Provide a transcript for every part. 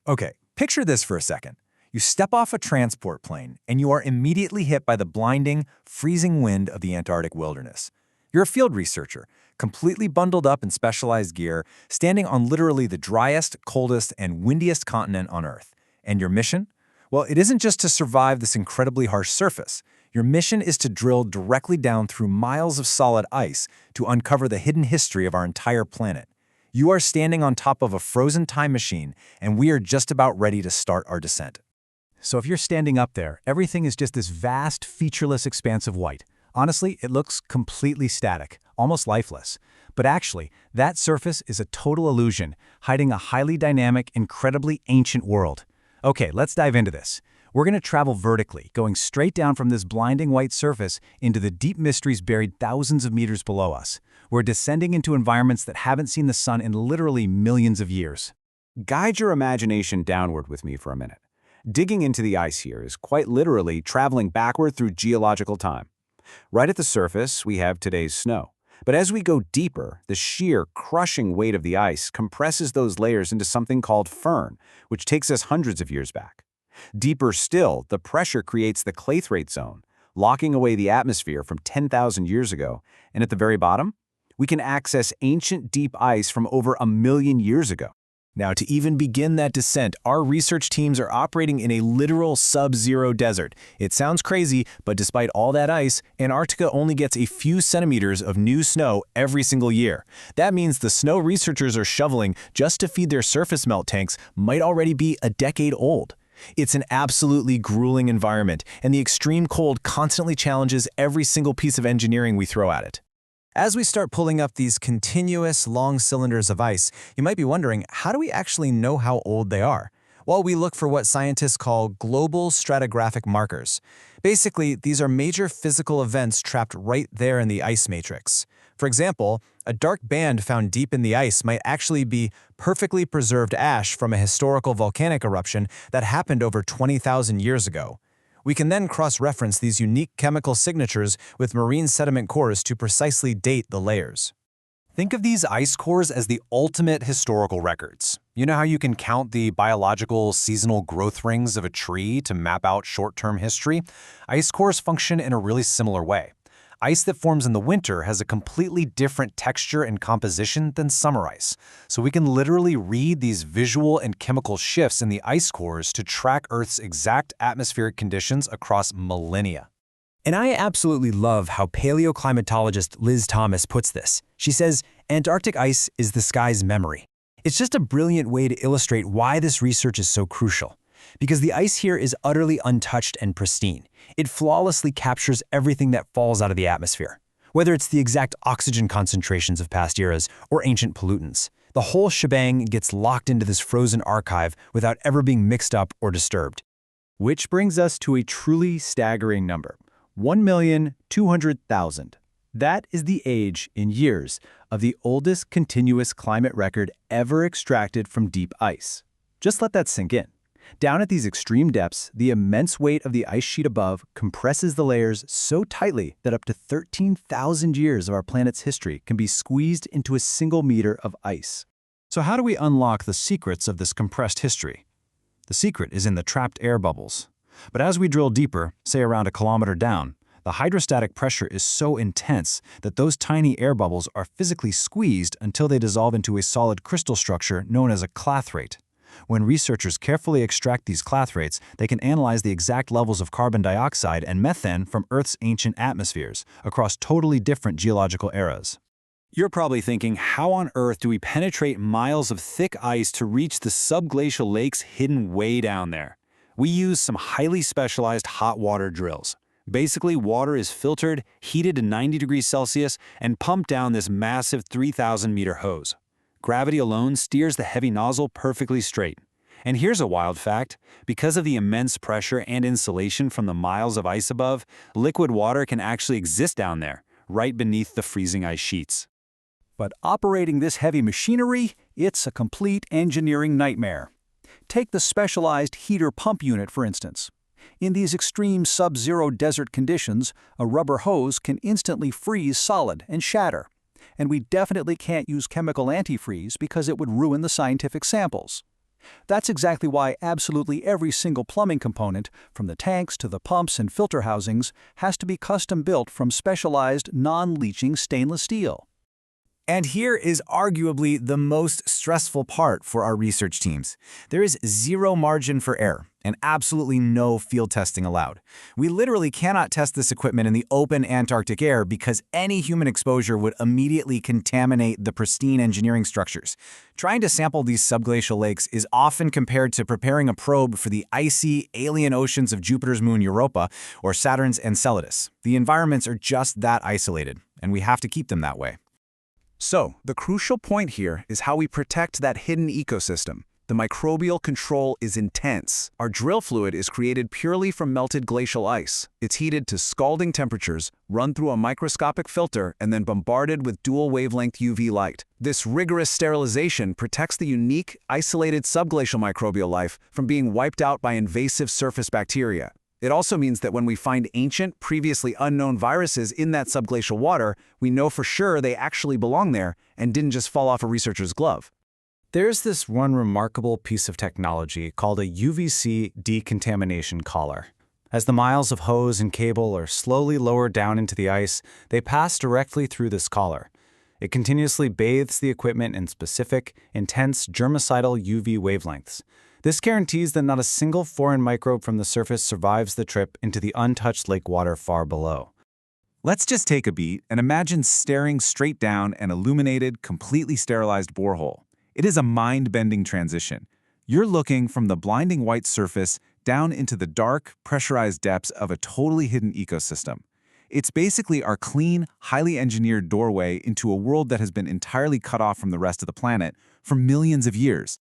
Okay, picture this for a second. You step off a transport plane, and you are immediately hit by the blinding, freezing wind of the Antarctic wilderness. You're a field researcher, completely bundled up in specialized gear, standing on literally the driest, coldest, and windiest continent on Earth. And your mission? Well, it isn't just to survive this incredibly harsh surface. Your mission is to drill directly down through miles of solid ice to uncover the hidden history of our entire planet. You are standing on top of a frozen time machine, and we are just about ready to start our descent. So if you're standing up there, everything is just this vast, featureless expanse of white. Honestly, it looks completely static, almost lifeless. But actually, that surface is a total illusion, hiding a highly dynamic, incredibly ancient world. Okay, let's dive into this. We're going to travel vertically, going straight down from this blinding white surface into the deep mysteries buried thousands of meters below us. We're descending into environments that haven't seen the sun in literally millions of years. Guide your imagination downward with me for a minute. Digging into the ice here is quite literally traveling backward through geological time. Right at the surface, we have today's snow. But as we go deeper, the sheer, crushing weight of the ice compresses those layers into something called firn, which takes us hundreds of years back. Deeper still, the pressure creates the clathrate zone, locking away the atmosphere from 10,000 years ago. And at the very bottom, we can access ancient deep ice from over 1 million years ago. Now, to even begin that descent, our research teams are operating in a literal sub-zero desert. It sounds crazy, but despite all that ice, Antarctica only gets a few centimeters of new snow every single year. That means the snow researchers are shoveling just to feed their surface melt tanks might already be a decade old. It's an absolutely grueling environment, and the extreme cold constantly challenges every single piece of engineering we throw at it. As we start pulling up these continuous, long cylinders of ice, you might be wondering, how do we actually know how old they are? Well, we look for what scientists call global stratigraphic markers. Basically, these are major physical events trapped right there in the ice matrix. For example, a dark band found deep in the ice might actually be perfectly preserved ash from a historical volcanic eruption that happened over 20,000 years ago. We can then cross-reference these unique chemical signatures with marine sediment cores to precisely date the layers. Think of these ice cores as the ultimate historical records. You know how you can count the biological seasonal growth rings of a tree to map out short-term history? Ice cores function in a really similar way. Ice that forms in the winter has a completely different texture and composition than summer ice, so we can literally read these visual and chemical shifts in the ice cores to track Earth's exact atmospheric conditions across millennia. And I absolutely love how paleoclimatologist Liz Thomas puts this. She says, Antarctic ice is the sky's memory. It's just a brilliant way to illustrate why this research is so crucial. Because the ice here is utterly untouched and pristine. It flawlessly captures everything that falls out of the atmosphere. Whether it's the exact oxygen concentrations of past eras or ancient pollutants, the whole shebang gets locked into this frozen archive without ever being mixed up or disturbed. Which brings us to a truly staggering number, 1,200,000. That is the age, in years, of the oldest continuous climate record ever extracted from deep ice. Just let that sink in. Down at these extreme depths, the immense weight of the ice sheet above compresses the layers so tightly that up to 13,000 years of our planet's history can be squeezed into a single meter of ice. So how do we unlock the secrets of this compressed history? The secret is in the trapped air bubbles. But as we drill deeper, say around 1 kilometer down, the hydrostatic pressure is so intense that those tiny air bubbles are physically squeezed until they dissolve into a solid crystal structure known as a clathrate. When researchers carefully extract these clathrates, they can analyze the exact levels of carbon dioxide and methane from Earth's ancient atmospheres across totally different geological eras. You're probably thinking, how on earth do we penetrate miles of thick ice to reach the subglacial lakes hidden way down there? We use some highly specialized hot water drills. Basically, water is filtered, heated to 90 degrees Celsius, and pumped down this massive 3,000-meter hose. Gravity alone steers the heavy nozzle perfectly straight. And here's a wild fact. Because of the immense pressure and insulation from the miles of ice above, liquid water can actually exist down there, right beneath the freezing ice sheets. But operating this heavy machinery, it's a complete engineering nightmare. Take the specialized heater pump unit, for instance. In these extreme sub-zero desert conditions, a rubber hose can instantly freeze solid and shatter. And we definitely can't use chemical antifreeze because it would ruin the scientific samples. That's exactly why absolutely every single plumbing component, from the tanks to the pumps and filter housings, has to be custom built from specialized, non-leaching stainless steel. And here is arguably the most stressful part for our research teams. There is zero margin for error and absolutely no field testing allowed. We literally cannot test this equipment in the open Antarctic air because any human exposure would immediately contaminate the pristine engineering structures. Trying to sample these subglacial lakes is often compared to preparing a probe for the icy, alien oceans of Jupiter's moon Europa or Saturn's Enceladus. The environments are just that isolated, and we have to keep them that way. So, the crucial point here is how we protect that hidden ecosystem. The microbial control is intense. Our drill fluid is created purely from melted glacial ice. It's heated to scalding temperatures, run through a microscopic filter, and then bombarded with dual-wavelength UV light. This rigorous sterilization protects the unique, isolated subglacial microbial life from being wiped out by invasive surface bacteria. It also means that when we find ancient, previously unknown viruses in that subglacial water, we know for sure they actually belong there and didn't just fall off a researcher's glove. There's this one remarkable piece of technology called a UVC decontamination collar. As the miles of hose and cable are slowly lowered down into the ice, they pass directly through this collar. It continuously bathes the equipment in specific, intense germicidal UV wavelengths. This guarantees that not a single foreign microbe from the surface survives the trip into the untouched lake water far below. Let's just take a beat and imagine staring straight down an illuminated, completely sterilized borehole. It is a mind-bending transition. You're looking from the blinding white surface down into the dark, pressurized depths of a totally hidden ecosystem. It's basically our clean, highly engineered doorway into a world that has been entirely cut off from the rest of the planet for millions of years.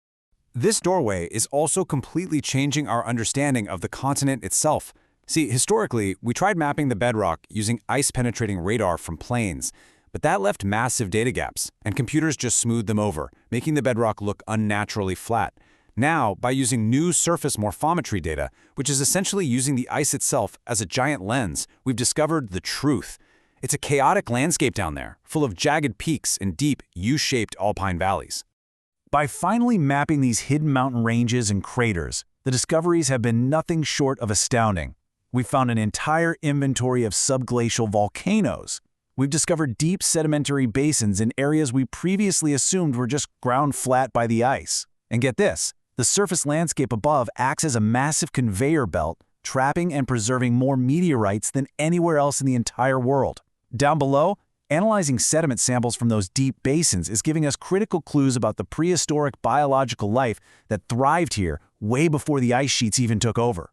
This doorway is also completely changing our understanding of the continent itself. See, historically, we tried mapping the bedrock using ice-penetrating radar from planes, but that left massive data gaps, and computers just smoothed them over, making the bedrock look unnaturally flat. Now, by using new surface morphometry data, which is essentially using the ice itself as a giant lens, we've discovered the truth. It's a chaotic landscape down there, full of jagged peaks and deep, U-shaped alpine valleys. By finally mapping these hidden mountain ranges and craters, the discoveries have been nothing short of astounding. We've found an entire inventory of subglacial volcanoes. We've discovered deep sedimentary basins in areas we previously assumed were just ground flat by the ice. And get this, the surface landscape above acts as a massive conveyor belt, trapping and preserving more meteorites than anywhere else in the entire world. Down below, analyzing sediment samples from those deep basins is giving us critical clues about the prehistoric biological life that thrived here way before the ice sheets even took over.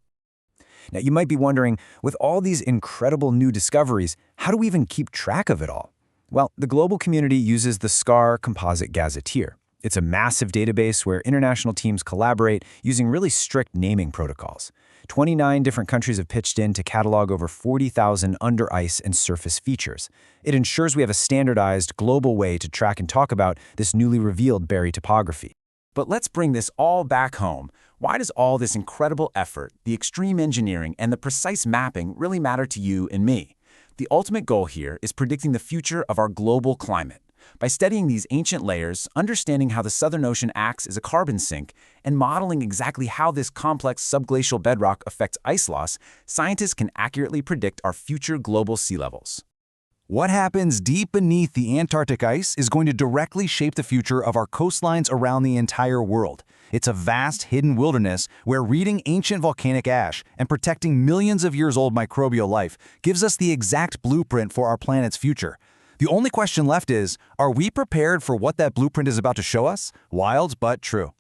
Now, you might be wondering, with all these incredible new discoveries, how do we even keep track of it all? Well, the global community uses the SCAR Composite Gazetteer. It's a massive database where international teams collaborate using really strict naming protocols. 29 different countries have pitched in to catalog over 40,000 under ice and surface features. It ensures we have a standardized, global way to track and talk about this newly revealed berry topography. But let's bring this all back home. Why does all this incredible effort, the extreme engineering, and the precise mapping really matter to you and me? The ultimate goal here is predicting the future of our global climate. By studying these ancient layers, understanding how the Southern Ocean acts as a carbon sink, and modeling exactly how this complex subglacial bedrock affects ice loss, scientists can accurately predict our future global sea levels. What happens deep beneath the Antarctic ice is going to directly shape the future of our coastlines around the entire world. It's a vast, hidden wilderness where reading ancient volcanic ash and protecting millions of years old microbial life gives us the exact blueprint for our planet's future. The only question left is, are we prepared for what that blueprint is about to show us? Wild but true.